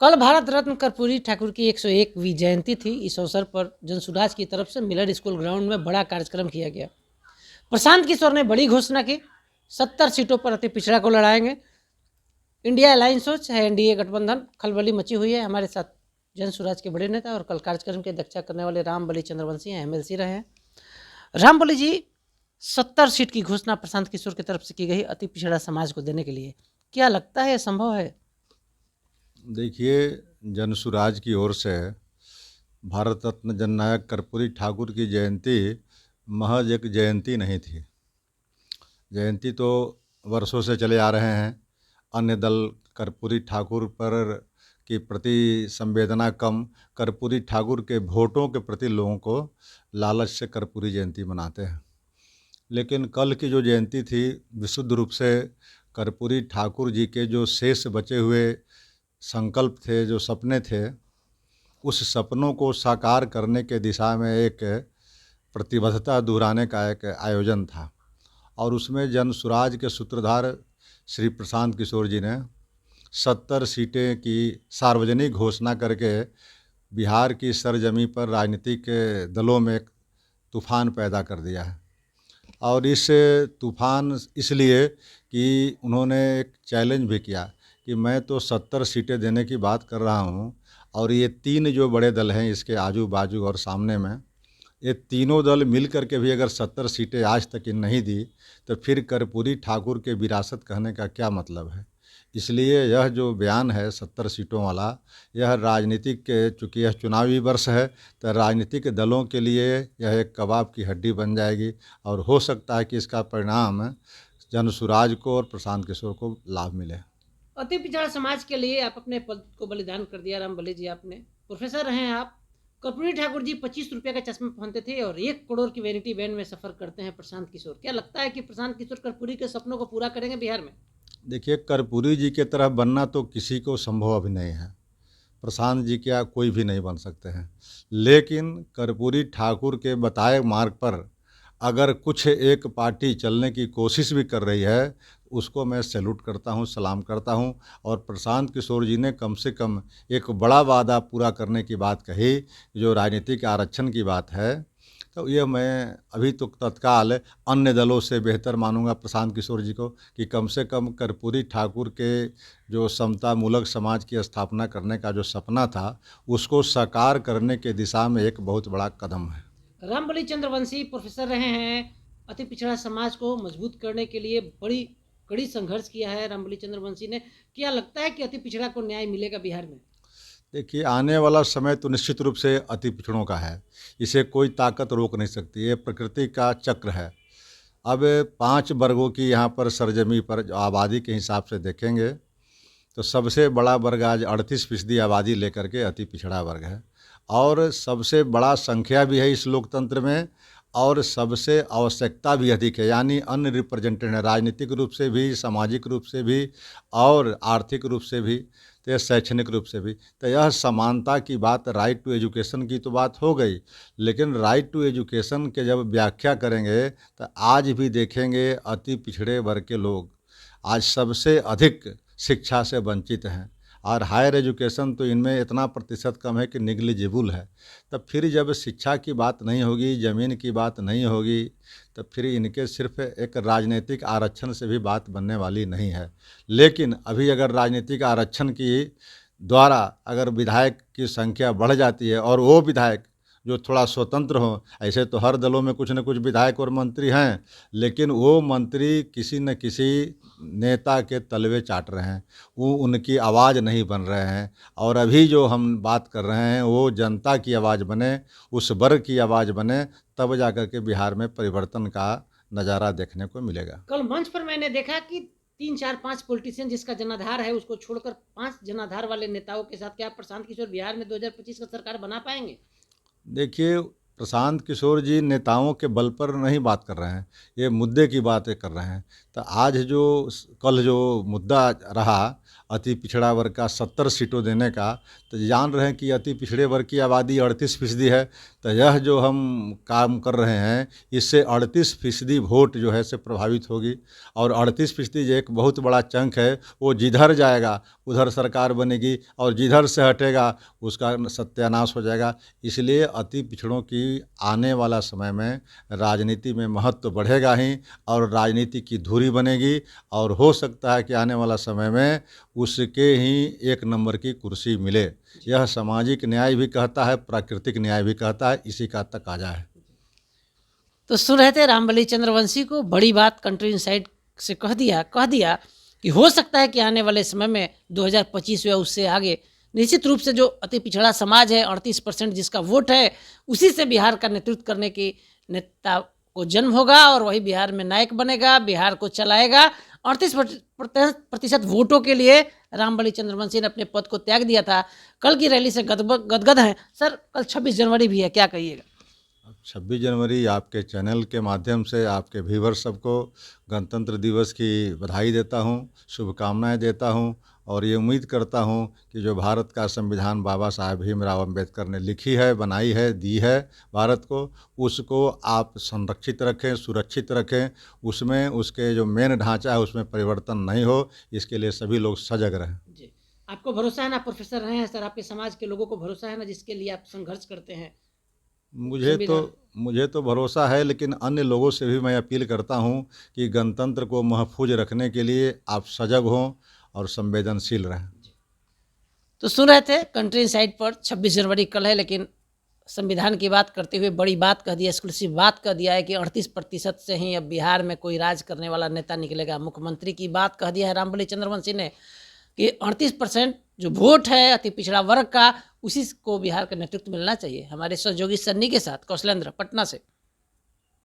कल भारत रत्न कर्पूरी ठाकुर की 101वीं जयंती थी। इस अवसर पर जनसुराज की तरफ से मिलर स्कूल ग्राउंड में बड़ा कार्यक्रम किया गया। प्रशांत किशोर ने बड़ी घोषणा की, 70 सीटों पर अति पिछड़ा को लड़ाएंगे। इंडिया अलायंस हो चाहे एनडीए गठबंधन, खलबली मची हुई है। हमारे साथ जनसुराज के बड़े नेता और कल कार्यक्रम की अध्यक्षता करने वाले रामबली चंद्रवंशी हैं, एमएलसी रहे हैं। रामबली जी, 70 सीट की घोषणा प्रशांत किशोर की तरफ से की गई अति पिछड़ा समाज को देने के लिए, क्या लगता है संभव है? देखिए, जनसुराज की ओर से भारत रत्न जननायक कर्पूरी ठाकुर की जयंती महज एक जयंती नहीं थी। जयंती तो वर्षों से चले आ रहे हैं। अन्य दल कर्पूरी ठाकुर पर की प्रति संवेदना कम, कर्पूरी ठाकुर के वोटों के प्रति लोगों को लालच से कर्पूरी जयंती मनाते हैं। लेकिन कल की जो जयंती थी, विशुद्ध रूप से कर्पूरी ठाकुर जी के जो शेष बचे हुए संकल्प थे, जो सपने थे, उस सपनों को साकार करने के दिशा में एक प्रतिबद्धता दोहराने का एक आयोजन था। और उसमें जनसुराज के सूत्रधार श्री प्रशांत किशोर जी ने 70 सीटें की सार्वजनिक घोषणा करके बिहार की सरजमी पर राजनीतिक दलों में एक तूफान पैदा कर दिया है। और इस तूफान इसलिए कि उन्होंने एक चैलेंज भी किया कि मैं तो 70 सीटें देने की बात कर रहा हूँ, और ये तीन जो बड़े दल हैं इसके आजू बाजू और सामने में, ये तीनों दल मिल कर के भी अगर 70 सीटें आज तक नहीं दी तो फिर कर्पूरी ठाकुर के विरासत कहने का क्या मतलब है। इसलिए यह जो बयान है 70 सीटों वाला, यह राजनीतिक चूँकि यह चुनावी वर्ष है तो राजनीतिक दलों के लिए यह एक कबाब की हड्डी बन जाएगी, और हो सकता है कि इसका परिणाम जनसुराज को और प्रशांत किशोर को लाभ मिले। अति पिछड़ा समाज के लिए आप अपने पद को बलिदान कर दिया। रामबली जी, आपने प्रोफेसर रहे हैं आप। कर्पूरी ठाकुर जी 25 रुपये का चश्मा पहनते थे और 1 करोड़ की वैनिटी वैन में सफर करते हैं प्रशांत किशोर। क्या लगता है कि प्रशांत किशोर कर्पूरी के सपनों को पूरा करेंगे बिहार में? देखिए, कर्पूरी जी के तरह बनना तो किसी को संभव अभी नहीं है। प्रशांत जी क्या कोई भी नहीं बन सकते हैं। लेकिन कर्पूरी ठाकुर के बताए मार्ग पर अगर कुछ एक पार्टी चलने की कोशिश भी कर रही है, उसको मैं सैल्यूट करता हूं, सलाम करता हूं। और प्रशांत किशोर जी ने कम से कम एक बड़ा वादा पूरा करने की बात कही, जो राजनीतिक आरक्षण की बात है। तो ये मैं अभी तो तत्काल अन्य दलों से बेहतर मानूंगा प्रशांत किशोर जी को, कि कम से कम कर्पूरी ठाकुर के जो समता मूलक समाज की स्थापना करने का जो सपना था, उसको साकार करने के दिशा में एक बहुत बड़ा कदम है। रामबली चंद्रवंशी प्रोफेसर रहे हैं। अति पिछड़ा समाज को मजबूत करने के लिए बड़ी कड़ी संघर्ष किया है रामबली चंद्रवंशी ने। क्या लगता है कि अति पिछड़ा को न्याय मिलेगा बिहार में? देखिए, आने वाला समय तो निश्चित रूप से अति पिछड़ों का है। इसे कोई ताकत रोक नहीं सकती। ये प्रकृति का चक्र है। अब 5 वर्गों की यहाँ पर सरजमी पर जो आबादी के हिसाब से देखेंगे तो सबसे बड़ा वर्ग आज 38% आबादी लेकर के अति पिछड़ा वर्ग है, और सबसे बड़ा संख्या भी है इस लोकतंत्र में, और सबसे आवश्यकता भी अधिक है। यानी अनरिप्रेजेंटेड है, राजनीतिक रूप से भी, सामाजिक रूप से भी, और आर्थिक रूप से भी, तो शैक्षणिक रूप से भी। तो यह समानता की बात, राइट टू एजुकेशन की तो बात हो गई, लेकिन राइट टू एजुकेशन के जब व्याख्या करेंगे तो आज भी देखेंगे अति पिछड़े वर्ग के लोग आज सबसे अधिक शिक्षा से वंचित हैं, और हायर एजुकेशन तो इनमें इतना प्रतिशत कम है कि निग्लिजिबल है। तब फिर जब शिक्षा की बात नहीं होगी, ज़मीन की बात नहीं होगी, तब फिर इनके सिर्फ एक राजनीतिक आरक्षण से भी बात बनने वाली नहीं है। लेकिन अभी अगर राजनीतिक आरक्षण की द्वारा अगर विधायक की संख्या बढ़ जाती है, और वो विधायक जो थोड़ा स्वतंत्र हो, ऐसे तो हर दलों में कुछ न कुछ विधायक और मंत्री हैं, लेकिन वो मंत्री किसी न किसी नेता के तलवे चाट रहे हैं, वो उनकी आवाज़ नहीं बन रहे हैं। और अभी जो हम बात कर रहे हैं वो जनता की आवाज़ बने, उस वर्ग की आवाज़ बने, तब जाकर के बिहार में परिवर्तन का नज़ारा देखने को मिलेगा। कल मंच पर मैंने देखा कि 3 4 5 पॉलिटिशियन जिसका जनाधार है उसको छोड़कर 5 जनाधार वाले नेताओं के साथ क्या प्रशांत किशोर बिहार में 2025 का सरकार बना पाएंगे? देखिए, प्रशांत किशोर जी नेताओं के बल पर नहीं बात कर रहे हैं, ये मुद्दे की बातें कर रहे हैं। तो आज जो कल जो मुद्दा रहा अति पिछड़ा वर्ग का 70 सीटों देने का, तो जान रहे हैं कि अति पिछड़े वर्ग की आबादी 38% है। तो यह जो हम काम कर रहे हैं, इससे 38% वोट जो है से प्रभावित होगी, और 38% जो एक बहुत बड़ा चंक है, वो जिधर जाएगा उधर सरकार बनेगी और जिधर से हटेगा उसका सत्यानाश हो जाएगा। इसलिए अति पिछड़ों की आने वाला समय में राजनीति में महत्व बढ़ेगा ही और राजनीति की धुरी बनेगी और हो सकता है कि आने वाला समय में उसके ही एक नंबर की कुर्सी मिले। यह सामाजिक न्याय भी कहता है, प्राकृतिक न्याय भी कहता है, इसी का तकाजा है। तो सुन रहे थे रामबली चंद्रवंशी को, बड़ी बात कंट्री इनसाइड से कह दिया कि हो सकता है कि आने वाले समय में 2025 या उससे आगे निश्चित रूप से जो अति पिछड़ा समाज है 38% जिसका वोट है, उसी से बिहार का नेतृत्व करने की नेता को जन्म होगा और वही बिहार में नायक बनेगा, बिहार को चलाएगा। 38% वोटों के लिए रामबली चंद्रवंशी ने अपने पद को त्याग दिया था। कल की रैली से गदगद हैं सर। कल 26 जनवरी भी है, क्या कहिएगा? 26 जनवरी आपके चैनल के माध्यम से आपके व्यूअर सबको गणतंत्र दिवस की बधाई देता हूं, शुभकामनाएं देता हूं और ये उम्मीद करता हूं कि जो भारत का संविधान बाबा साहेब भीमराव अंबेडकर ने लिखी है, बनाई है, दी है भारत को, उसको आप संरक्षित रखें, सुरक्षित रखें। उसमें उसके जो मेन ढांचा है उसमें परिवर्तन नहीं हो, इसके लिए सभी लोग सजग रहें। जी, आपको भरोसा है ना, प्रोफेसर रहे हैं सर, आपके समाज के लोगों को भरोसा है ना जिसके लिए आप संघर्ष करते हैं? मुझे तो भरोसा है, लेकिन अन्य लोगों से भी मैं अपील करता हूं कि गणतंत्र को महफूज रखने के लिए आप सजग हों और संवेदनशील रहें। तो सुन रहे थे कंट्री इनसाइड पर। 26 जनवरी कल है, लेकिन संविधान की बात करते हुए बड़ी बात कह दी, एक्सक्लूसिव बात कह दिया है कि 38% से ही अब बिहार में कोई राज करने वाला नेता निकलेगा। मुख्यमंत्री की बात कह दिया है रामबली चंद्रवंशी ने कि 38% जो वोट है अति पिछड़ा वर्ग का, उसी को बिहार का नेतृत्व मिलना चाहिए। हमारे सहयोगी सन्नी के साथ कौशलेंद्र, पटना से।